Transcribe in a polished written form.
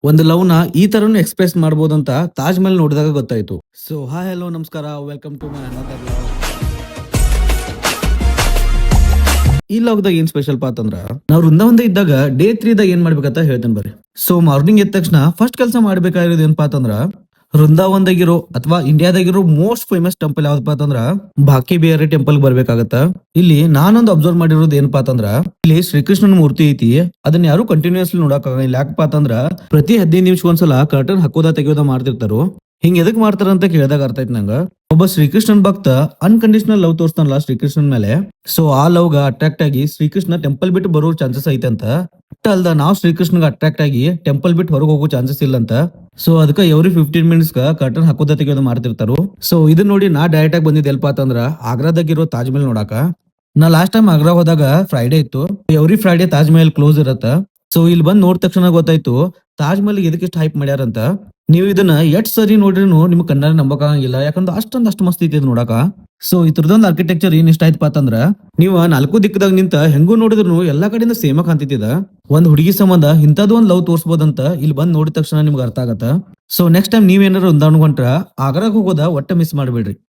ಒಂದು ಲವ್ನ ಈ ತರನು ಎಕ್ಸ್‌ಪ್ರೆಸ್ ಮಾಡ್ಬೋದಂತ ತಾಜ್ ಮಹಲ್ ನೋಡಿದಾಗ ಗೊತ್ತಾಯ್ತು. ಸೊ ಹಾಯ್ ಹಲೋ ನಮಸ್ಕಾರ welcome to my another vlog. ಈ ಲಾಗ್ದಾಗ ಏನ್ ಸ್ಪೆಷಲ್ ಪಾ ಅಂತಂದ್ರ ನಾವು ವೃಂದಾವನದ ಇದ್ದಾಗ ಡೇ 3 ದಾಗ ಏನ್ ಮಾಡ್ಬೇಕಂತ ಹೇಳ್ತೇನೆ ಬರ್ರಿ. ಸೊ ಮಾರ್ನಿಂಗ್ ಎದ್ದ ತಕ್ಷಣ ಫಸ್ಟ್ ಕೆಲಸ ಮಾಡ್ಬೇಕಾಗಿರೋದು ಏನಪ್ಪಾ ಅಂತಂದ್ರ ವೃಂದಾವನದಾಗಿರೋ ಅಥವಾ ಇಂಡಿಯಾದಾಗಿರೋ ಮೋಸ್ಟ್ ಫೇಮಸ್ ಟೆಂಪಲ್ ಯಾವ್ದಪ್ಪ ಅಂತಂದ್ರ ಬಾಕಿ ಬಿಹಾರಿ ಟೆಂಪಲ್ ಬರ್ಬೇಕಾಗತ್ತ. ಇಲ್ಲಿ ನಾನೊಂದು ಅಬ್ಸರ್ವ್ ಮಾಡಿರೋದು ಏನಪ್ಪಾ ಅಂತಂದ್ರ ಇಲ್ಲಿ ಶ್ರೀಕೃಷ್ಣನ ಮೂರ್ತಿ ಐತಿ, ಅದನ್ನ ಯಾರು ಕಂಟಿನ್ಯೂಸ್ಲಿ ನೋಡಕ್ ಆಗಲ್ಲ. ಯಾಕಪ್ಪ ಅಂತಂದ್ರ ಪ್ರತಿ 15 ನಿಮಿಷಕ್ಕೊಂದ್ಸಲ ಕರ್ಟನ್ ಹಾಕೋದ ತೆಗೆಯೋದ ಮಾಡ್ತಿರ್ತಾರೋ. ಹಿಂಗ್ ಎದಕ್ ಮಾಡ್ತಾರ ಅಂತ ಕೇಳಿದಾಗ ಅರ್ಥ ಆಯ್ತು ನಂಗ. ಒಬ್ಬ ಶ್ರೀಕೃಷ್ಣನ್ ಭಕ್ತ ಅನ್ಕಂಡೀಷನಲ್ ಲವ್ ತೋರಿಸ್ತಾನಲ್ಲ ಶ್ರೀಕೃಷ್ಣನ್ ಮೇಲೆ, ಸೊ ಆ ಲವ್ಗ ಅಟ್ರಾಕ್ಟ್ ಆಗಿ ಶ್ರೀಕೃಷ್ಣ ಟೆಂಪಲ್ ಬಿಟ್ಟು ಬರೋ ಚಾನ್ಸಸ್ ಐತೆ ಅಂತ. ಅಲ್ದ ನಾವು ಶ್ರೀಕೃಷ್ಣಗ ಅಟ್ರಾಕ್ಟ್ ಆಗಿ ಟೆಂಪಲ್ ಬಿಟ್ಟು ಹೊರಗೆ ಹೋಗೋ ಚಾನ್ಸಸ್ ಇಲ್ಲ ಅಂತ. ಸೊ ಅದಕ್ಕೆ ಎವ್ರಿ 15 ಮಿನಿಟ್ಸ್ ಕರ್ಟನ್ ಹಾಕೋದ ತೆಗೆಯೋದು ಮಾಡ್ತಿರ್ತಾರು. ಸೊ ಇದನ್ನ ನೋಡಿ ನಾ ಡೈರೆಕ್ಟ್ ಆಗಿ ಬಂದಿದ್ದೆ ಎಲ್ಪ ಅಂತಂದ್ರ ಆಗ್ರಾದಾಗಿರೋ ತಾಜ್ ಮಹಲ್ ನೋಡಾಕ. ನಾ ಲಾಸ್ಟ್ ಟೈಮ್ ಆಗ್ರಾ ಹೋದಾಗ ಫ್ರೈಡೆ ಇತ್ತು. Every Friday Taj Mahal close ಇರತ್ತ. ಸೊ ಇಲ್ಲಿ ಬಂದ್ ನೋಡಿದ ತಕ್ಷಣ ಗೊತ್ತಾಯ್ತು ತಾಜ್ ಮಹಲ್ ಎದಕ್ಕೆ ಇಷ್ಟ ಹೈಪ್ ಮಾಡ್ಯಾರಂತ. ನೀವು ಇದನ್ನ ಎಷ್ಟ್ ಸರಿ ನೋಡ್ರಿನು ನಿಮ್ ಕಣ್ಣಲ್ಲಿ ನಂಬಕಾಗಿಲ್ಲ, ಯಾಕಂದ್ರೆ ಅಷ್ಟೊಂದ್ ಮಸ್ತ್ ಐತಿ ನೋಡಾಕ. ಸೊ ಇದ್ರದೊಂದು ಆರ್ಕಿಟೆಕ್ಚರ್ ಏನ್ ಇಷ್ಟ ಆಯ್ತಪ್ಪ ಅಂತಂದ್ರ ನೀವ್ 4 ದಿಕ್ಕದಾಗ ನಿಂತ ಹೆಂಗೂ ನೋಡಿದ್ರು ಎಲ್ಲಾ ಕಡೆಯಿಂದ ಸೇಮ ಕಾಣ್ತಿದ್ದ. ಒಂದ್ ಹುಡುಗಿ ಸಂಬಂಧ ಇಂಥದ್ದು ಒಂದ್ ಲವ್ ತೋರ್ಸ್ಬೋದಂತ ಇಲ್ಲಿ ಬಂದ್ ನೋಡಿದ ತಕ್ಷಣ ನಿಮ್ಗೆ ಅರ್ಥ ಆಗತ್ತ. ಸೊ ನೆಕ್ಸ್ಟ್ ಟೈಮ್ ನೀವೇನಾರು ಹೊಂದಾಣ ಹೊಂಟ್ರ ಆಗ್ರಾಗ ಹೋಗೋದ ಒಟ್ಟ ಮಿಸ್ ಮಾಡ್ಬೇಡ್ರಿ.